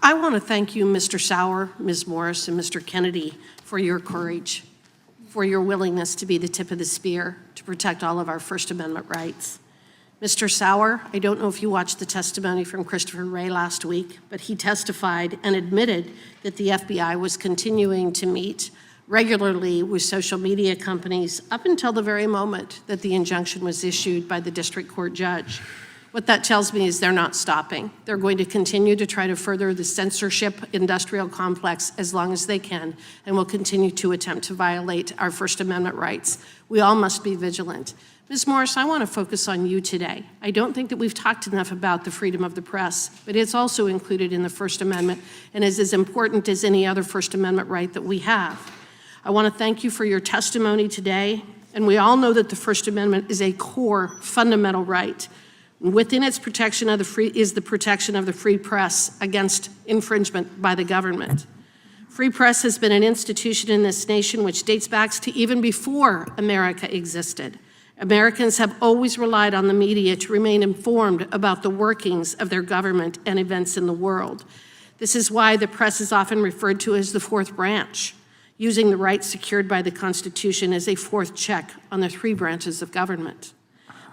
I want to thank you, Mr. Sauer, Ms. Morris, and Mr. Kennedy, for your courage, for your willingness to be the tip of the spear to protect all of our First Amendment rights. Mr. Sauer, I don't know if you watched the testimony from Christopher Wray last week, but he testified and admitted that the FBI was continuing to meet regularly with social media companies up until the very moment that the injunction was issued by the district court judge. What that tells me is they're not stopping. They're going to continue to try to further the censorship industrial complex as long as they can, and will continue to attempt to violate our First Amendment rights. We all must be vigilant. Ms. Morris, I want to focus on you today. I don't think that we've talked enough about the freedom of the press, but it's also included in the First Amendment and is as important as any other First Amendment right that we have. I want to thank you for your testimony today, and we all know that the First Amendment is a core fundamental right. Within its protection of the protection of the free press against infringement by the government. Free press has been an institution in this nation which dates back to even before America existed. Americans have always relied on the media to remain informed about the workings of their government and events in the world. This is why the press is often referred to as the fourth branch, using the rights secured by the Constitution as a fourth check on the three branches of government.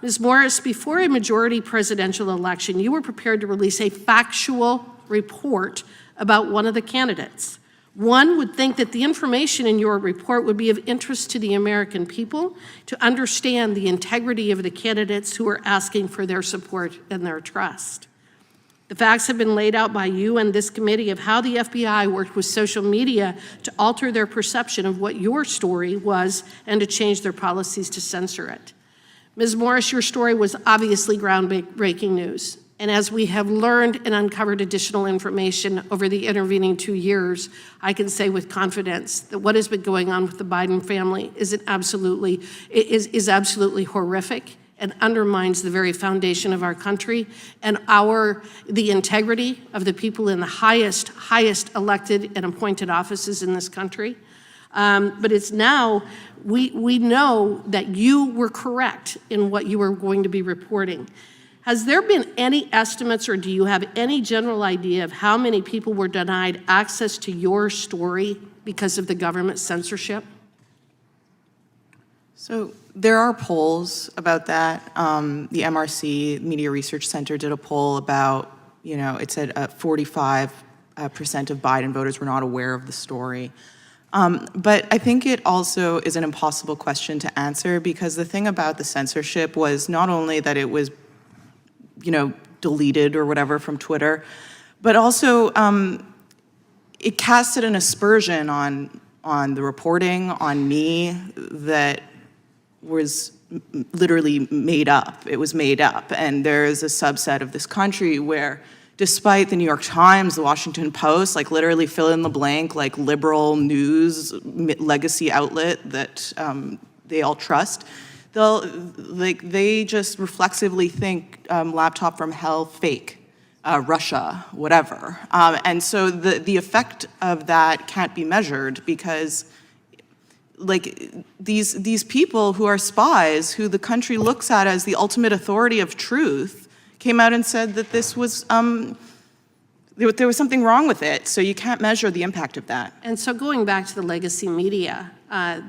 Ms. Morris, before a majority presidential election, you were prepared to release a factual report about one of the candidates. One would think that the information in your report would be of interest to the American people to understand the integrity of the candidates who are asking for their support and their trust. The facts have been laid out by you and this committee of how the FBI worked with social media to alter their perception of what your story was and to change their policies to censor it. Ms. Morris, your story was obviously groundbreaking news. And as we have learned and uncovered additional information over the intervening 2 years, I can say with confidence that what has been going on with the Biden family is absolutely horrific and undermines the very foundation of our country and the integrity of the people in the highest elected and appointed offices in this country. But it's now, we know that you were correct in what you were going to be reporting. Has there been any estimates, or do you have any general idea of how many people were denied access to your story because of the government censorship? So there are polls about that. The MRC Media Research Center did a poll about, it said 45% of Biden voters were not aware of the story. But I think it also is an impossible question to answer, because the thing about the censorship was not only that it was, deleted or whatever from Twitter, but also it casted an aspersion on the reporting, on me, that was literally made up. It was made up. And there is a subset of this country where, despite the New York Times, the Washington Post, literally fill in the blank, liberal news legacy outlet that they all trust, they just reflexively think laptop from hell, fake, Russia, whatever. And so the effect of that can't be measured, because these people who are spies, who the country looks at as the ultimate authority of truth, came out and said that this was, there was something wrong with it, so you can't measure the impact of that. And so going back to the legacy media,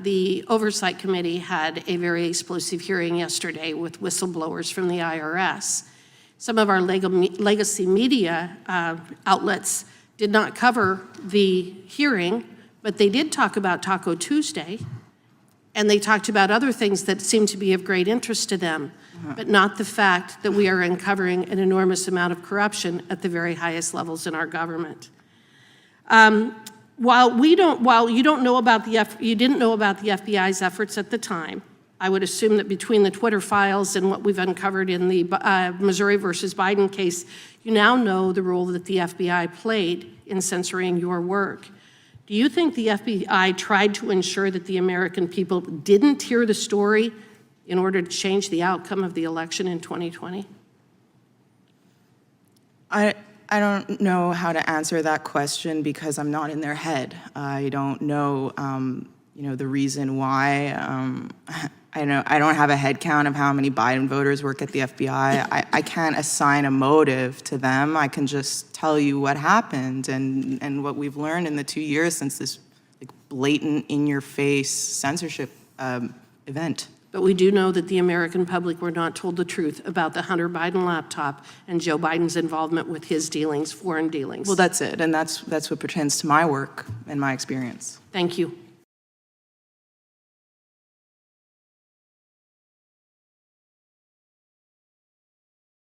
the Oversight Committee had a very explosive hearing yesterday with whistleblowers from the IRS. Some of our legacy media outlets did not cover the hearing, but they did talk about Taco Tuesday, and they talked about other things that seem to be of great interest to them, but not the fact that we are uncovering an enormous amount of corruption at the very highest levels in our government. While you didn't know about the FBI's efforts at the time, I would assume that between the Twitter files and what we've uncovered in the Missouri versus Biden case, you now know the role that the FBI played in censoring your work. Do you think the FBI tried to ensure that the American people didn't hear the story in order to change the outcome of the election in 2020? I don't know how to answer that question, because I'm not in their head. I don't know the reason why. I don't have a head count of how many Biden voters work at the FBI. I can't assign a motive to them. I can just tell you what happened and what we've learned in the 2 years since this blatant, in-your-face censorship event. But we do know that the American public were not told the truth about the Hunter Biden laptop and Joe Biden's involvement with his dealings, foreign dealings. Well, that's it, and that's what pertains to my work and my experience. Thank you.